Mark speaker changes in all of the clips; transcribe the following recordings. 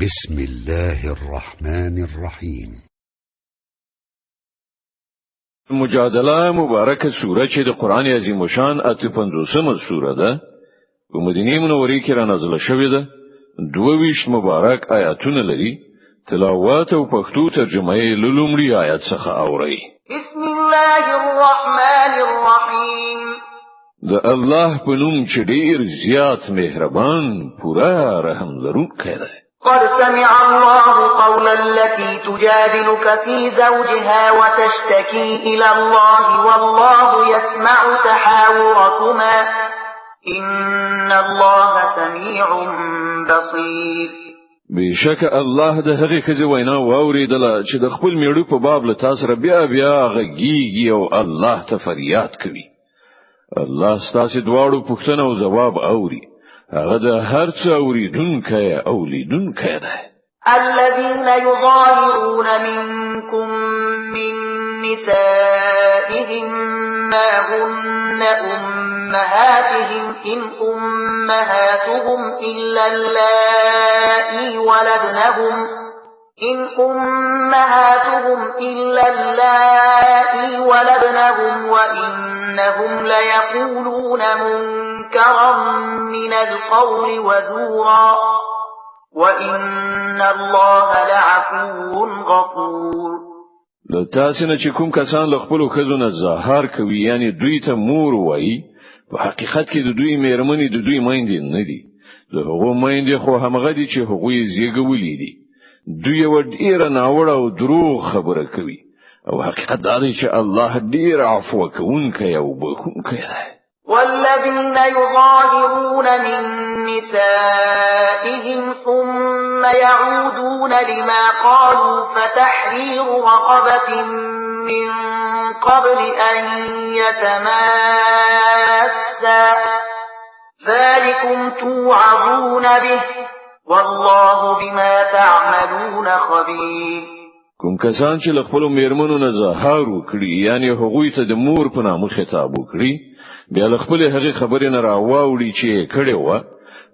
Speaker 1: بسم الله الرحمن الرحیم.
Speaker 2: مجادله مبارکه سوره چې د قران عظیم شان 55مه سوره ده په مدینه منوره کې را نازله شوې ده. 22 مبارک آیاتونه لري. تلاوت او پښتو ترجمه یې لومړی آیات څخه اورئ.
Speaker 3: بسم الله الرحمن الرحیم.
Speaker 2: د الله په نوم چې ډیر زیات مهربان پورا رحم لرونکی دی.
Speaker 3: قد سمع الله قول التي تجادلك في زوجها وتشتكي إلى الله والله يسمع تحاوركما إن الله سميع بصير.
Speaker 2: بشک الله د هغه خزي وینا واوریدله چې د خپل میړو په باب له تاسو را بیا غږیږي او الله ته فریاد کوي. الله ستاسو دواړو پوښتنه او جواب اوري. هغه د هر څه اوریدونکی او لیدونکی دی.
Speaker 3: الذين يظاهرون منكم من نسائهم ما هن أمهاتهم إن أمهاتهم إلا اللائي ولدنهم وإنهم ليقولون منكرا من القول وزورا وإن الله لعفو غفور.
Speaker 2: لتاسنه چې کوم کسان له خپل خزونه ظاهر کوي یعنی دوی ته مور وایي په حقیقت کې د دوی میرمنې د دوی میندې نه دي. د هغو میندې خو همغه دي چې هغوی زیږولې دي. دوی ډیر ناوړه او دروغ خبره کوي او حقیقت دا دی چې الله ډیر عفو کوونکی او بخښونکی دی.
Speaker 3: والذين يظاهرون من نسائهم ثم يعودون لما قالوا فتحرير رقبة من قبل أن يتماسا ذلكم توعظون به والله بما تعملون خبير.
Speaker 2: کوم کسان چې له خپل میرمنو نه ظاهر وکړي یعنی هغوی ته د مور په نامه خطاب وکړي بیا له خپل هغه خبرې نه راواوړي چې کړي و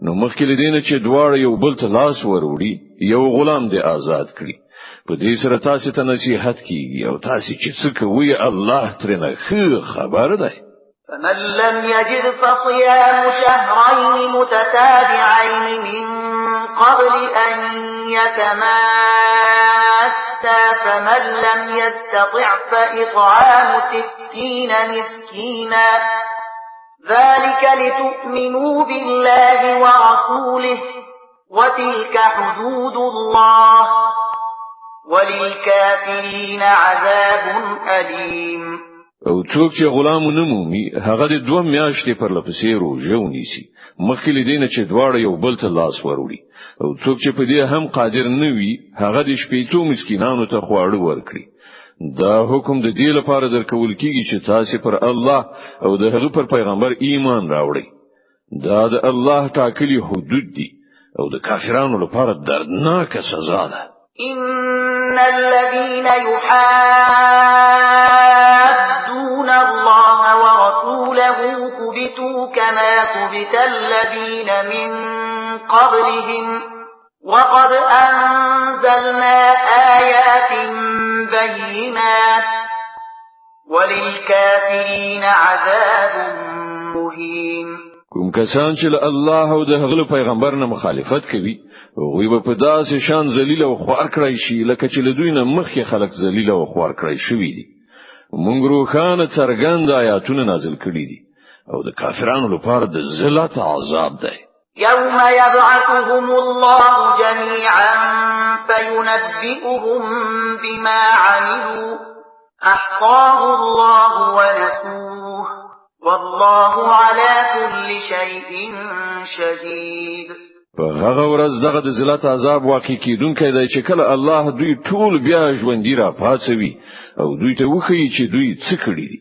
Speaker 2: نو مخکې لدینه چې دواړه یو بل ته لاس وروړي یو غلام دې آزاد کړي. په دې سره تاسو ته نصيحت کیږي او تاسو چې څه کوي الله ترنه خبر دی.
Speaker 3: فمن لم يجد فصيام شهرين متتابعين من قبل أن يتماسا فمن لم يستطع فإطعام 60 مسكينا ذلك لتؤمنوا بالله ورسوله وتلك حدود الله وللكافرين عذاب أليم.
Speaker 2: او څوک چې غلام نه مومي هغه د 2 میاشتې پر لپسې روزه ونیسي مخکې لدینه چې دواړه یو بل ته لاس وروړي. او څوک چې په دې هم قادر نه وي هغه د 80 مسکینانو ته خواړه ورکړي. دا حکم د دې لپاره درکول کیږي چې تاسو پر الله او د هغه پر پیغمبر ایمان راوړئ. دا د الله ټاکلي حدود دي او د کافرانو لپاره دردناک سزا ده.
Speaker 3: إن الذين يحادون الله ورسوله كبتوا كما كبت الذين من قبلهم وقد أنزلنا آيات بينات وللكافرين عذاب مهين.
Speaker 2: کوم کسان چې الله او د هغه پیغمبر نه مخالفت کوي هغوی به په داسې شان ذلیل او خوار کړی شي لکه چې له دوی نه مخکې خلک ذلیل او خوار کړی شوي دي. موږ روښانه څرګند آیاتونه نازل کړي دي او د کافرانو لپاره د ذلت عذاب دی.
Speaker 3: يوم يبعثهم الله جميعا فينبئهم بما عملوا أحصاه الله ونسوه والله على كل شيء شهيد.
Speaker 2: په هغه ورځ دغه د ذلت عذاب واقع کیدونکی دی چې کله الله دوی ټول بیا ژوندۍ را پاتوي او دوی ته وښیي چې دوی څه کړی دي.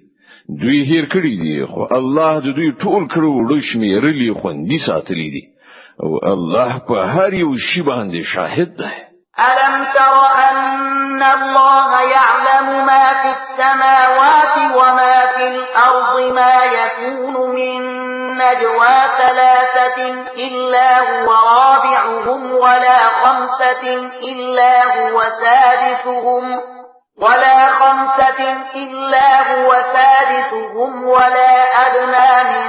Speaker 2: دوی هیر کړی دي خو الله د دوی ټول کړو شمیرلي خوندي ساتلی دي او الله په هر یو شی باندې شاهد دی.
Speaker 3: ألم تر أن الله يعلم ما في السماوات وما في الأرض ما يكون من نجوى ثلاثة إلا هو رابعهم ولا خمسة إلا هو سادسهم ولا أدنى من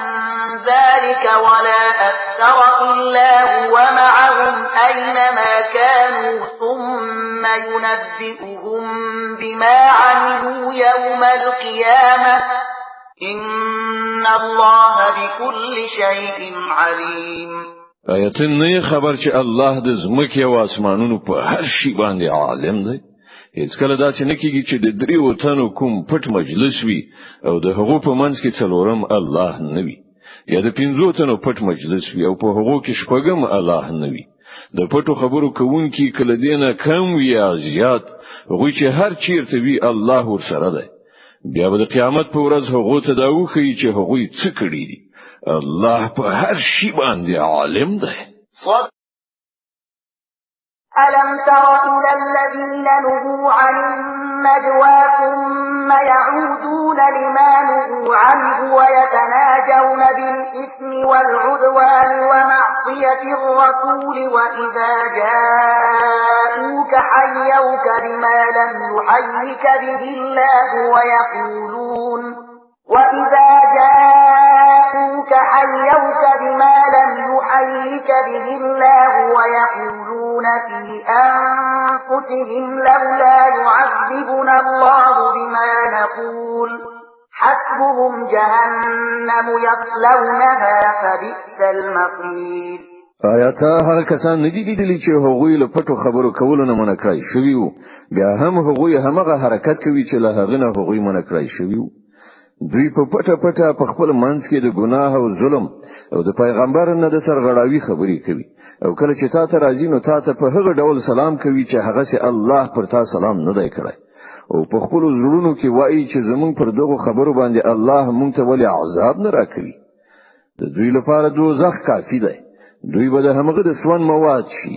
Speaker 3: ذلك ولا أكثر إلا هو معهم أينما كانوا ثم ينبئهم بما عملوا يوم القيامة إن الله بكل شيء عليم.
Speaker 2: آیتن نه خبر چې الله د زمکه او اسمانونو په هر شی باندې عالم دی. هیڅ کله داسې نه کیږي چې د دریو تنو کوم پټ مجلس وي او د هغو په منځ کې څلورم الله نه وي، یا د پنځو تنو پټ مجلس وي او په هغو کې شپږم الله نه وي. د پټو خبرو کوونکی کله دینه کم وي یا زیات، هغه چې هر چیرته وي الله ورسره دی. بیا د قیامت په ورځ هغه ته دا وخی چې هغه څه کړی دي. الله په هر شی باندې عالم دی.
Speaker 3: ألم تر إلى الذين نهوا عن النجوى ثم يعودون لما نهوا عنه ويتناجون بالإثم والعدوان ومعصية الرسول وإذا جاءوك حيوك بما لم يحيك به الله ويقولون في أنفسهم لولا يعذبنا الله بما نقول حسبهم جهنم يصلونها فبئس المصير.
Speaker 2: آیاته هغه کسان ندي لیدلي چې هغوی له پټو خبرو کولو نه منع کړی شوی وو، بیا هم هغوی همغه حرکت کوي چې له هغه نه هغوی منع کړی شوی وو. دوی په پټه په خپل منځ کې د ګناه او ظلم او د پیغمبر نه د سرغړاوي خبرې کوي، او کله چې تا ته راځي نو تا ته په هغه ډول سلام کوي چې هغه سي الله پر تا سلام نه دی کړی، او په خپل زړونو کې وایي چې زمونږ پر دغه خبرو باندې الله مونږ ته ولې عذاب نه راکوي. د دوی لپاره دوزخ کافي دی. دوی به د همغه د سوان مواد شي.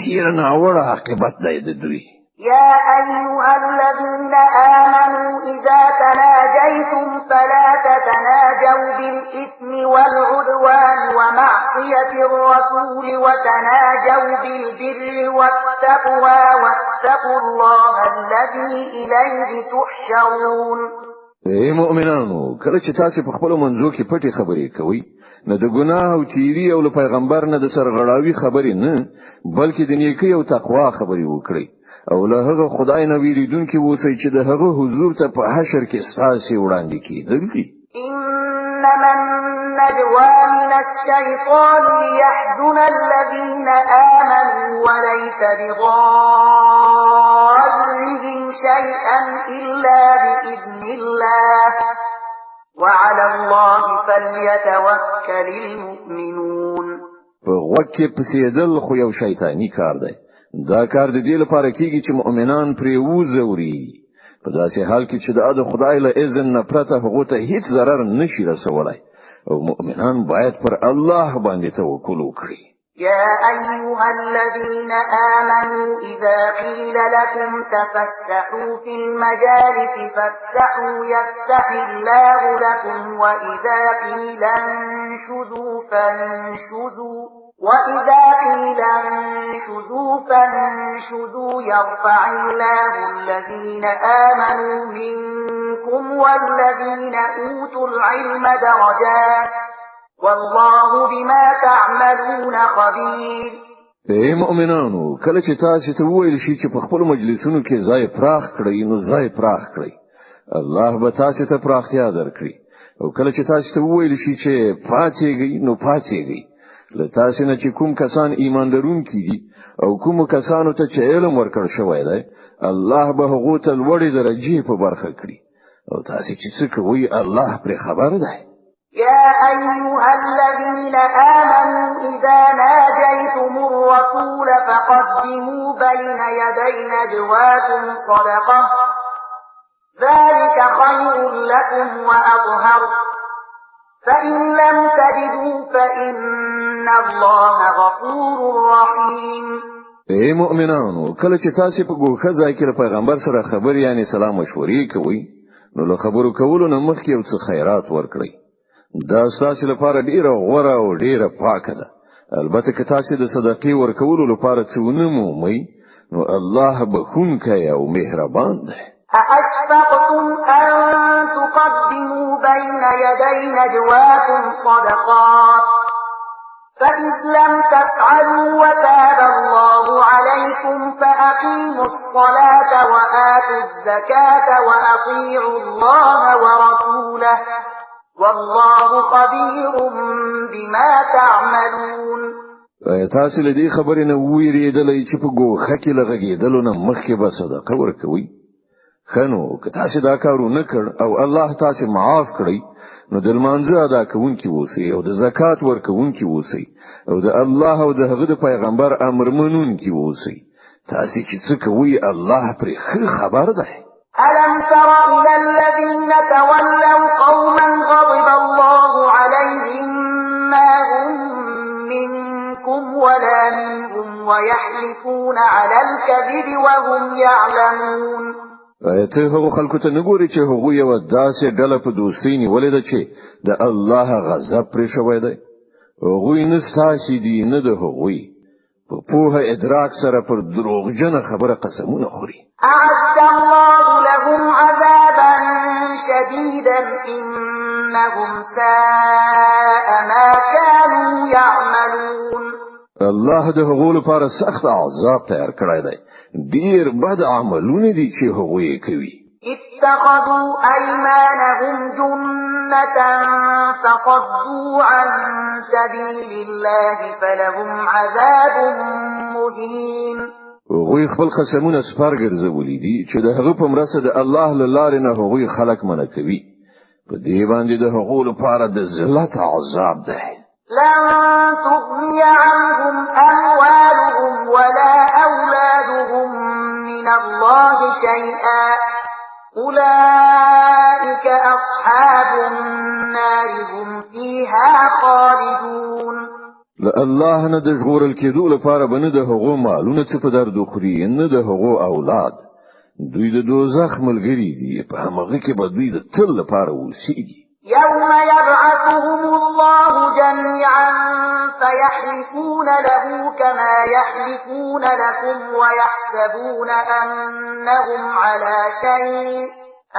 Speaker 2: ډیر ناوړه عاقبت دی د دوی.
Speaker 3: يا أيها الذين آمنوا إذا تناجيتم فلا تتناجوا بالإثم والعدوان ومعصية الرسول وتناجوا بالبر والتقوى واتقوا الله الذي إليه تحشرون.
Speaker 2: ای مؤمنانو، کله چې تاسو په خپل منځو کې پټي خبرې کوئ، نه د ګناه او تیری او له پیغمبر نه د سرغړاوي خبرې نه، بلکې د نیکی او تقوا خبرې وکړئ، او له هغه خدای نه ویریدونکي اوسئ چې د هغه حضور ته په حشر کې ستاسو وړاندې کیږي.
Speaker 3: إنما النجوى من الشيطان ليحزن الذين آمنوا وليس بضارهم شيئا إلا بإذن الله وعلى الله فليتوكل المؤمنون.
Speaker 2: په وکه پسیدل خو یو شیطانی کار دی. دا کار د دې لپاره کیږي چې مؤمنان پرې وزوري، په داسې حال کې چې د خدای له اذن نه پرته هغه ته هیڅ ضرر نشي رسولای، او مؤمنان باید پر الله باندې توکل وکړي.
Speaker 3: يا أيها الذين آمنوا إذا قيل لكم تفسحوا في المجالس فافسحوا يفسح الله لكم وإذا قيل انشزوا فانشزوا يرفع الله الذين آمنوا منكم والذين أوتوا العلم درجات والله بما تعملون خبير.
Speaker 2: ای مؤمنانو، کله چې تاسو ته وویل شي چې په خپل مجلسونو کې ځای پراخ کړئ نو ځای پراخ کړئ، الله به تاسو ته پراختیا درکړي، او کله چې تاسو ته وویل شي چې پاتېږئ نو پاتېږئ. له تاسو نه چې کوم کسان ایمان لرونکي دي او کوم کسانو ته چې علم ورکړ شوی دی، الله به هغه ته لوړې درجې په برخه کړي، او تاسو چې څه کوئ الله پر خبر دی.
Speaker 3: يا أيها الذين آمنوا إذا ناجيتم الرسول فقدموا بين يدي نجواكم صدقة ذلك خير لكم وأطهر فإن لم تجدوا فإن الله غفور رحيم.
Speaker 2: ای مؤمنانو، کله چې تاسو په ګوښه ځای کې پیغمبر سره خبر یعنی سلام مشورې کوئ، نو له خبرو کولو نه مخکې یو څه خیرات ورکړئ. دا ستاسو لپاره ډیره غوره او ډیره پاکه ده. البته که تاسو د صدقې ورکولو لپاره څه ونه مومئ نو الله بخښونکی او مهربان دی.
Speaker 3: أأشفقتم أن تقدموا بين يدي نجواكم صدقات فإذ لم تفعلوا وتاب الله عليكم فأقيموا الصلاة وآتوا الزكاة وأطيعوا الله ورسوله والله خبير بما تعملون.
Speaker 2: تاسو له دې خبرې نه وېرېدلئ چې په ګوښه کې له غږېدلو نه مخکې به صدقه ورکوئ. خنو که تاسو دا کار ونه کړ او الله تاسو معاف کړی نو د لمانځه ادا کوونکی اوسئ او د زکات ورکوونکی اوسئ او د الله او د هغه د پیغمبر امر منونکی اوسئ. تاسو چې څه کوئ الله پرې ښه خبر ده.
Speaker 3: ألم تر إلى الذين تولوا قوما غضب الله عليهم ما هم منكم ولا منهم ويحلفون على الكذب وهم يعلمون.
Speaker 2: ته هغه خلکو ته نګوري چې هغه یو داسې ډله په دوستۍ نیولې ده چې د الله غضب پرې شوی دی. هغه نه ستاسي دي نه د هغوی په پوهه ادراک سره پر دروغجنه خبره قسمونه خوري.
Speaker 3: أعد الله لهم عذابا شديدا إنهم ساء ما كانوا يعملون.
Speaker 2: الله د هغو لپاره سخت عذاب تیار کړی دی. ډیر بد عملونه دي چې هغوی کوي.
Speaker 3: اتخذوا أيمانهم جنة فصدوا عن سبيل الله فلهم عذاب مهين.
Speaker 2: هغوی خپل قسمونه سپار ګرځولي دي چې د هغه په مرسته د الله له لارې نه هغوی خلک منع کوي. په دې باندې د هغو لپاره د ذلت عذاب دی.
Speaker 3: لن تغني عنهم أموالهم ولا أولادهم من الله شيئا أولئك أصحاب النار هم فيها خالدون.
Speaker 2: الله نه د ژغورل کېدو لپاره بنه د هغو مالونه څه په درد خوري نه د هغو اولاد. دوی د دوزخ ملګری دي په هغه کې به دوی د تل لپاره اوسېږي.
Speaker 3: يوم يبعثهم الله جميعا فيحلفون له كما يحلفون لكم ويحسبون أنهم على شيء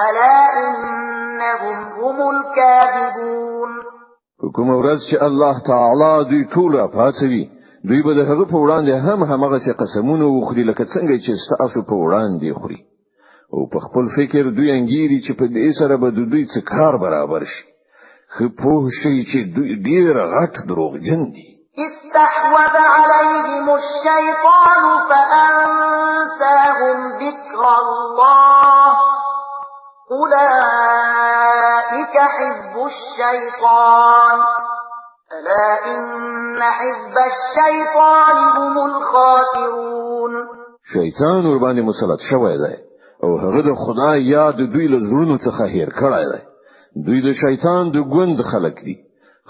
Speaker 3: ألا إنهم هم الكاذبون.
Speaker 2: کوم ورځ چې الله تعالی دوی ټول راپاتوي دوی به د هغه په وړاندې همغه څه قسمونه وخوري لکه څنګه چې ستاسو په وړاندې خوري او په خپل فکر دوی انګيري چې په دې سره به دوی څه کار برابر شي. خو په شي چې دوی ډیر غټ دروغجن دي.
Speaker 3: استحوذ عليهم الشيطان فأنساهم ذكر الله أولئك حزب الشيطان ألا إن حزب الشيطان هم الخاسرون.
Speaker 2: شیطان ور باندې مسلط شوی دی او هغه د خدای یاد دوی له زړونو څخه هیر کړی دی. دوی د شیطان د ګوند خلک دي.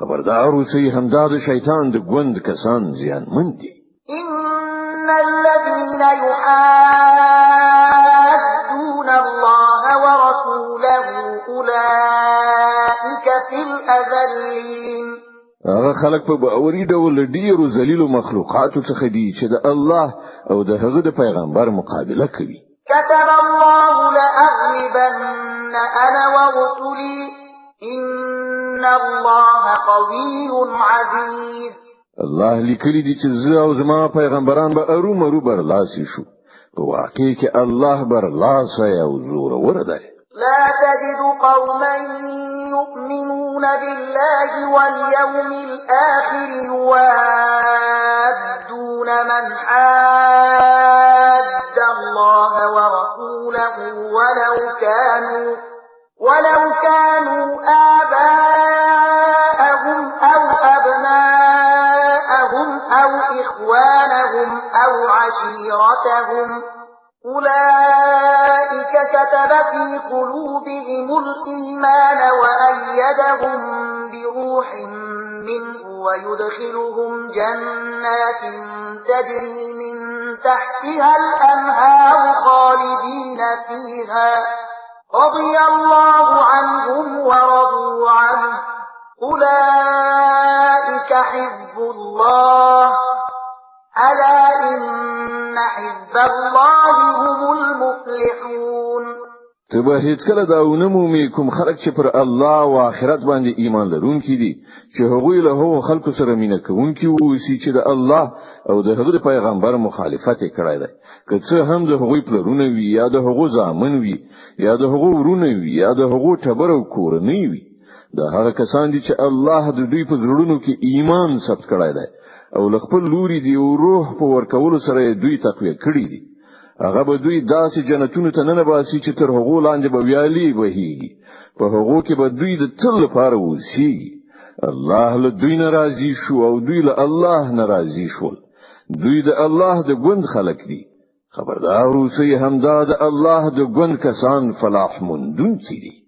Speaker 2: خبردار اوسئ همدا د شیطان د ګوند کسان زیانمن دي.
Speaker 3: إن الذين يحادون الله ورسوله أولئك في الأذلين.
Speaker 2: هغه خلک په باوري ډول ډیرو ذلیلو مخلوقاتو څخه دي چې د الله او د هغه د پیغمبر مقابله کوي.
Speaker 3: كتب الله لأغلبن أنا ورسلي إن الله قوي عزيز.
Speaker 2: الله لیکلی دي چې زه او زما پیغمبران به ارومرو برلاسي شو. په واقع کې الله برلاسه او زورور دی.
Speaker 3: لا تجد قوما يؤمنون بالله واليوم الآخر يوادون من حاد الله ورسوله ولو كانوا آباءهم أو أبناءهم أو إخوانهم أو عشيرتهم أولئك كتب في قلوبهم الإيمان وأيدهم بروح منه ويدخلهم جنات تجري من تحتها الأنهار خالدين فيها رضي الله عنهم ورضوا عنه الله هم المفلحون.
Speaker 2: تبه هیڅ کله دا ونمومي کوم خلک چې پر الله او آخرت باندې ایمان لرونکي دي چې هغوی له هغو خلکو سره مینه کوونکي اوسي چې د الله او د هغه پیغمبر مخالفت کړی دی، که څه هم د هغوی پلرونه وي یا د هغو زامن وي یا د هغو ورونه وي یا د هغو ټبر او کورنۍ وي. دا هغه کسان دي چې الله د دوی په زړونو کې ایمان ثبت کړی دی او له خپل لوري دی او روح په ورکولو سره دوی تقویه کړی دي. هغه به دوی داسې جنتونو ته نه باسي چې تر هغو لاندې به ویالي بهيږي، په هغو کې به دوی د تل لپاره اوسېږي. الله له دوی ناراضي شو او دوی له الله ناراضي شول. دوی د الله د ګوند خلق دي. خبردار اوسئ، همدا د الله د ګوند کسان فلاح موندونکي دي.